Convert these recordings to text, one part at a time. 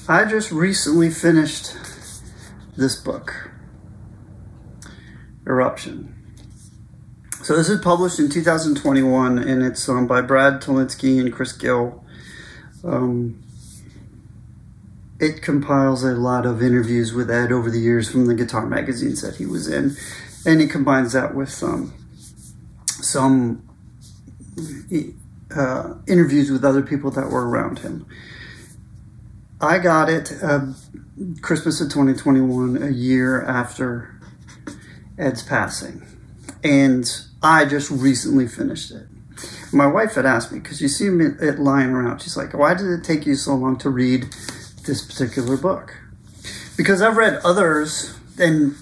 I just recently finished this book, Eruption. So this is published in 2021, and it's by Brad Tolinsky and Chris Gill. It compiles a lot of interviews with Ed over the years from the guitar magazines that he was in, and it combines that with some interviews with other people that were around him. I got it Christmas of 2021, a year after Ed's passing, and I just recently finished it. My wife had asked me, because you see it lying around, she's like, why did it take you so long to read this particular book? Because I've read others, and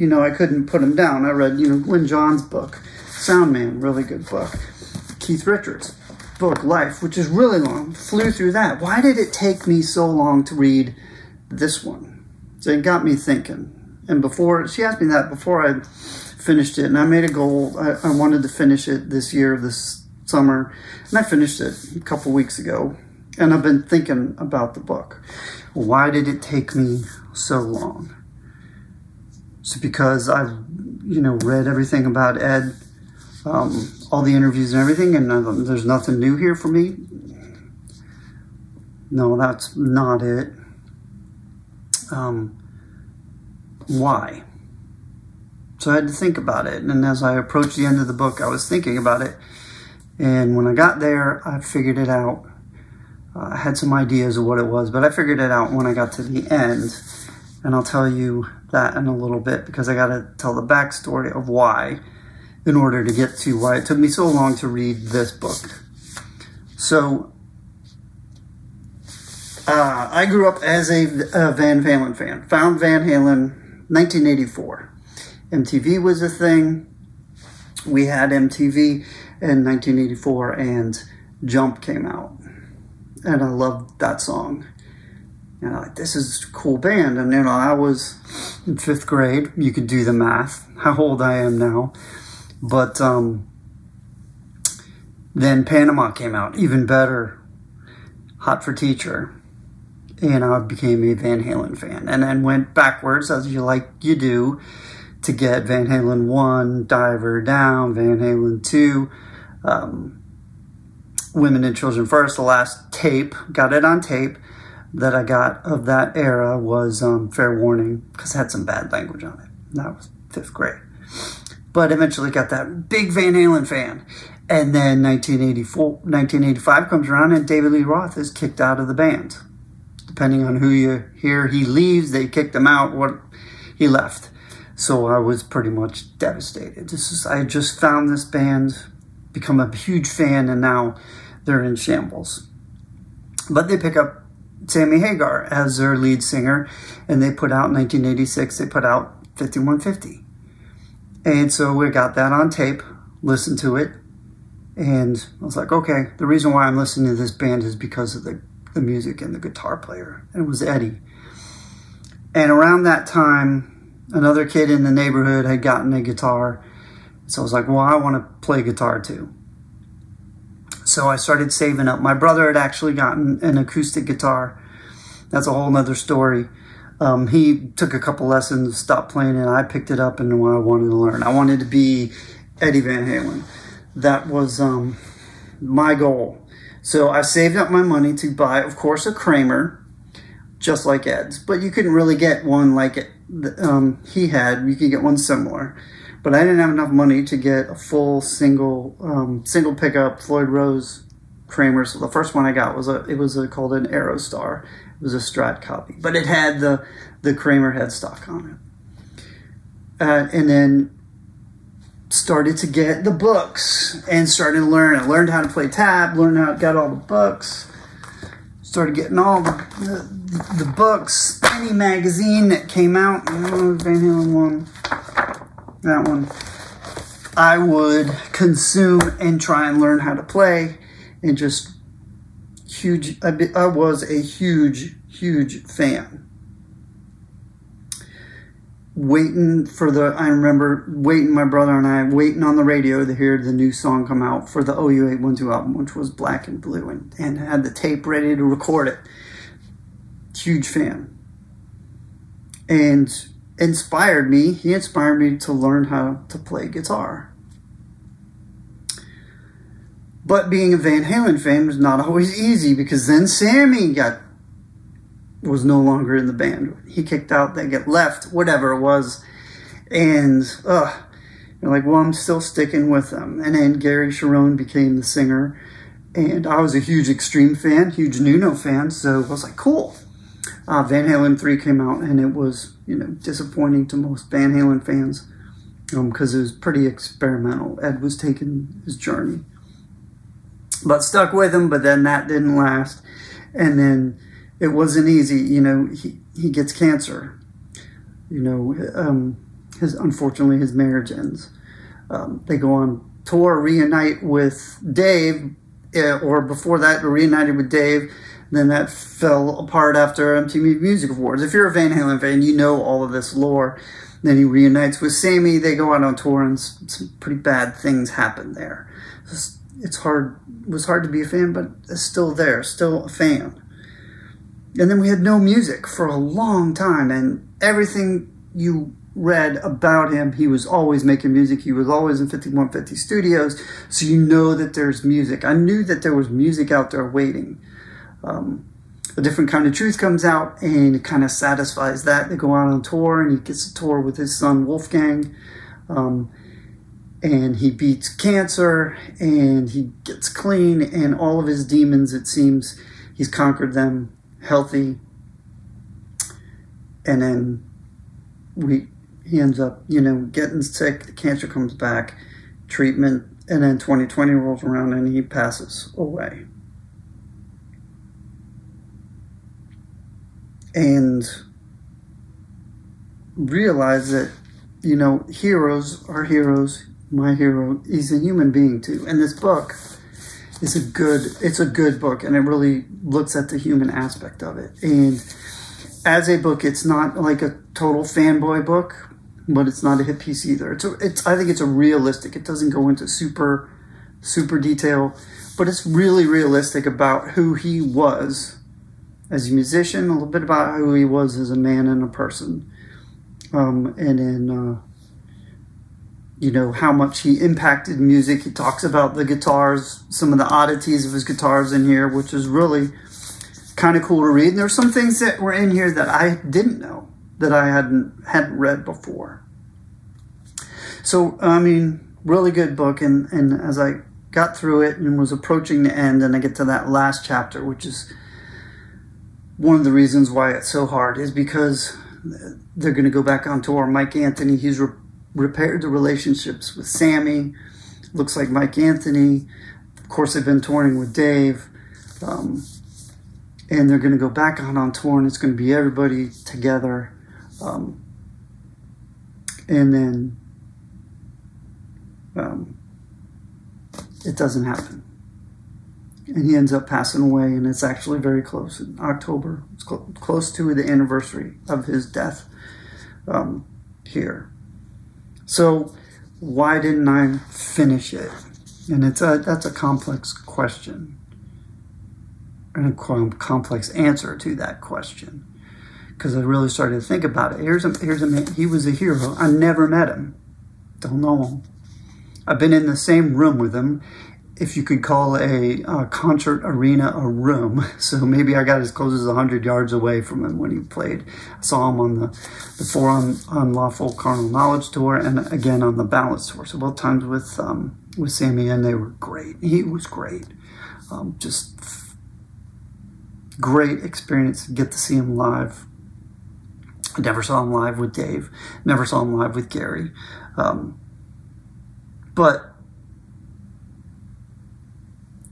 I couldn't put them down. I read Lynn John's book, Sound Man, really good book. Keith Richards' book, Life, which is really long. Flew through that. Why did it take me so long to read this one? So it got me thinking. And she asked me that before I finished it, and I made a goal. I wanted to finish it this year, this summer, and I finished it a couple weeks ago. And I've been thinking about the book. Why did it take me so long? So because I've, read everything about Ed, all the interviews and everything, and there's nothing new here for me. No, that's not it. Why? So I had to think about it. And as I approached the end of the book, I was thinking about it. And when I got there, I figured it out. I had some ideas of what it was, but I figured it out when I got to the end. And I'll tell you that in a little bit, because I got to tell the backstory of why, in order to get to why it took me so long to read this book. So, I grew up as a Van Halen fan. Found Van Halen 1984. MTV was a thing. We had MTV in 1984, and Jump came out. And I loved that song. And I'm like, this is a cool band. And I was in 5th grade. You could do the math, how old I am now. But then Panama came out, even better, Hot for Teacher. And I became a Van Halen fan. And then went backwards, as you do, to get Van Halen 1, Diver Down, Van Halen 2, Women and Children First. The last tape, got it on tape, that I got of that era was Fair Warning, because it had some bad language on it. That was 5th grade. But eventually got that big Van Halen fan. And then 1985 comes around, and David Lee Roth is kicked out of the band. Depending on who you hear, he leaves, they kicked him out, he left. So I was pretty much devastated. I just found this band, become a huge fan, and now they're in shambles. But they pick up Sammy Hagar as their lead singer, and they put out in 1986, they put out 5150. And so we got that on tape, listened to it, and I was like, okay, the reason why I'm listening to this band is because of the music and the guitar player. And it was Eddie. And around that time, another kid in the neighborhood had gotten a guitar. So I was like, well, I want to play guitar too. So I started saving up. My brother had actually gotten an acoustic guitar. That's a whole nother story. He took a couple lessons, stopped playing it. I picked it up, and I wanted to learn. I wanted to be Eddie Van Halen. That was my goal. So I saved up my money to buy, of course, a Kramer, just like Ed's. But you couldn't really get one like he had. You could get one similar. But I didn't have enough money to get a full single pickup Floyd Rose Kramer. So the first one I got was called an Aerostar. It was a Strat copy, but it had the Kramer headstock on it. And then started to get the books and started to learn. I learned how to play tab, got all the books, started getting all the books, any magazine that came out, Van Halen 1, that one, I would consume and try and learn how to play, and just huge, I was a huge fan. I remember my brother and I waiting on the radio to hear the new song come out for the OU812 album, which was Black and Blue, and had the tape ready to record it. huge fan. And he inspired me to learn how to play guitar. But being a Van Halen fan was not always easy, because then Sammy was no longer in the band. He kicked out, they get left, whatever it was. And, you're like, well, I'm still sticking with them. And then Gary Cherone became the singer. And I was a huge Extreme fan, huge Nuno fan. So I was like, cool. Van Halen 3 came out, and it was, disappointing to most Van Halen fans, because it was pretty experimental. Ed was taking his journey. But stuck with him, but then that didn't last. And then it wasn't easy. He gets cancer. Unfortunately, his marriage ends. They go on tour, reunite with Dave, or before that, reunited with Dave. Then that fell apart after MTV Music Awards. If you're a Van Halen fan, you know all of this lore. Then he reunites with Sammy. They go out on tour, and some pretty bad things happen there. It was hard to be a fan, but it's still there, still a fan. And then we had no music for a long time, and everything you read about him, he was always making music. He was always in 5150 Studios, so you know that there's music. I knew that there was music out there waiting. A Different Kind of Truth comes out, and it kind of satisfies that. They go out on tour, and he gets a tour with his son Wolfgang, and he beats cancer, and he gets clean, and all of his demons, it seems, he's conquered them, healthy. And then he ends up, getting sick, the cancer comes back, treatment, and then 2020 rolls around, and he passes away. And realize that, heroes are heroes. My hero, he's a human being too. And this book is it's a good book, and it really looks at the human aspect of it. And as a book, it's not like a total fanboy book, but it's not a hit piece either. I think it's a realistic. It doesn't go into super detail, but it's really realistic about who he was as a musician, a little bit about who he was as a man and a person, and then how much he impacted music. He talks about the guitars, some of the oddities of his guitars in here, which is really kind of cool to read. And there's some things that were in here that I didn't know, that I hadn't read before. So, really good book. And as I got through it and was approaching the end, and I get to that last chapter, which is one of the reasons why it's so hard, is because they're going to go back on tour. Mike Anthony, he's repaired the relationships with Sammy. Looks like Mike Anthony. Of course, they've been touring with Dave. And they're going to go back on tour, and it's going to be everybody together. And then it doesn't happen. And he ends up passing away, and it's actually very close. In October, it's close to the anniversary of his death here. So why didn't I finish it? And that's a complex question, and a complex answer to that question, because I really started to think about it. Here's a man. He was a hero. I never met him. Don't know him. I've been in the same room with him, if you could call a concert arena a room. So maybe I got as close as 100 yards away from him when he played. I saw him on the For Unlawful Carnal Knowledge tour, and again on the Balance tour. So both times with Sammy, and they were great. He was great. Just great experience to get to see him live. I never saw him live with Dave. Never saw him live with Gary. But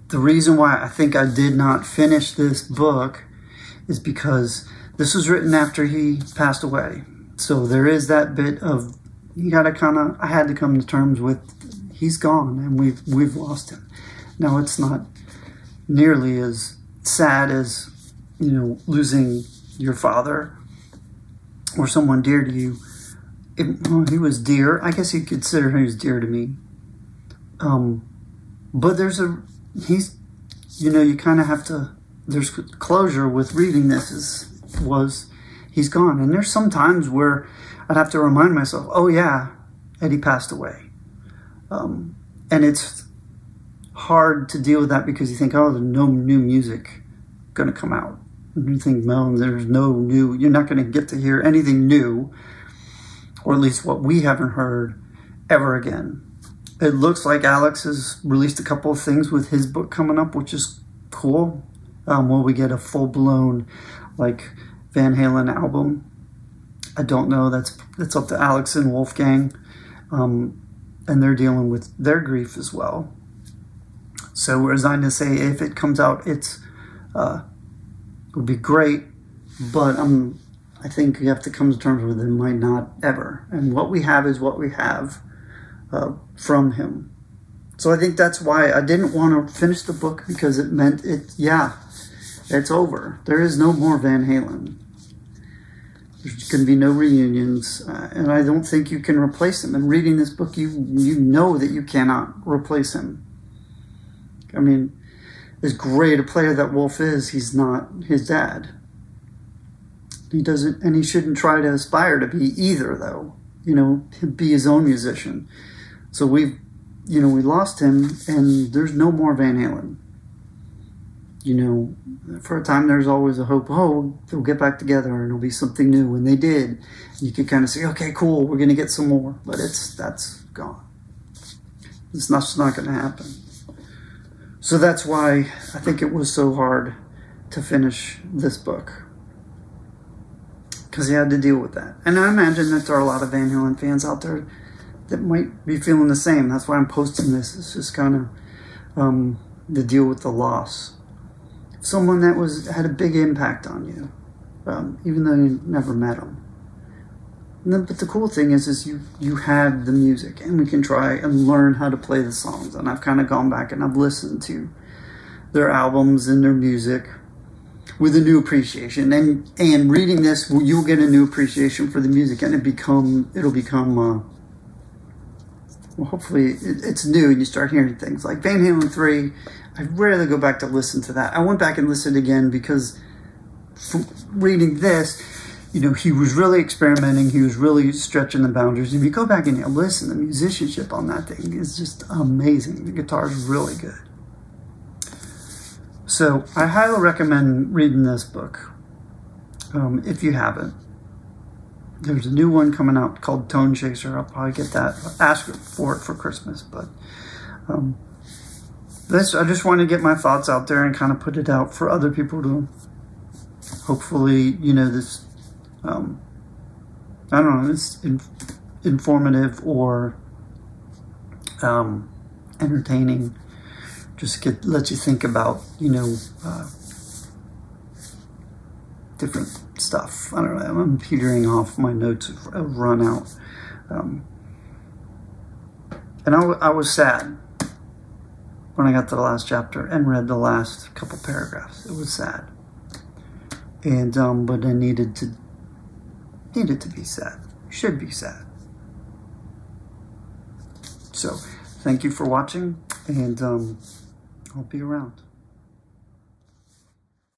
the reason why I think I did not finish this book is because this was written after he passed away. So there is that bit of, I had to come to terms with, he's gone, and we've lost him. Now, it's not nearly as sad as, losing your father or someone dear to you. He was dear. I guess you consider he was dear to me. But you kind of have to, there's closure with reading this, is was he's gone. And there's some times where I'd have to remind myself, oh yeah, Eddie passed away. And it's hard to deal with that because you think, oh, there's no new music going to come out. And you think, no, there's no new, you're not going to get to hear anything new, or at least what we haven't heard ever again. It looks like Alex has released a couple of things with his book coming up, which is cool. Will we get a full-blown, like, Van Halen album? I don't know. That's up to Alex and Wolfgang. And they're dealing with their grief as well. So we're resigned to say if it comes out, it would be great. But I think you have to come to terms with it might not ever. And what we have is what we have from him. So I think that's why I didn't want to finish the book, because it meant it's over. There is no more Van Halen. There's going to be no reunions, and I don't think you can replace him. And reading this book, you know that you cannot replace him. I mean, as great a player that Wolf is, he's not his dad. He doesn't, and he shouldn't try to aspire to be either, though. You know, be his own musician. So we lost him, and there's no more Van Halen. You know, for a time there's always a hope, oh, they'll get back together and it'll be something new. And they did. You could kind of say, okay, cool, we're going to get some more. But that's gone. It's not going to happen. So that's why I think it was so hard to finish this book. Because he had to deal with that. And I imagine that there are a lot of Van Halen fans out there that might be feeling the same. That's why I'm posting this. It's just kind of the deal with the loss. Someone that had a big impact on you, even though you never met him. But the cool thing is you have the music, and we can try and learn how to play the songs. And I've kind of gone back and I've listened to their albums and their music with a new appreciation. And reading this, you'll get a new appreciation for the music, and it'll become well, hopefully it's new, and you start hearing things like Van Halen 3. I rarely go back to listen to that. I went back and listened again because from reading this, you know, he was really experimenting. He was really stretching the boundaries. If you go back and you listen, the musicianship on that thing is just amazing. The guitar is really good. So I highly recommend reading this book if you haven't. There's a new one coming out called Tone Chaser. I'll probably get that. Ask for it for Christmas. But I just want to get my thoughts out there and kind of put it out for other people to hopefully, you know, this, I don't know, it's informative or entertaining. Just let you think about, you know, different stuff. I don't know. I'm petering off. My notes have run out. And I was sad when I got to the last chapter and read the last couple paragraphs. It was sad. And but I needed to be sad. Should be sad. So thank you for watching, and I'll be around.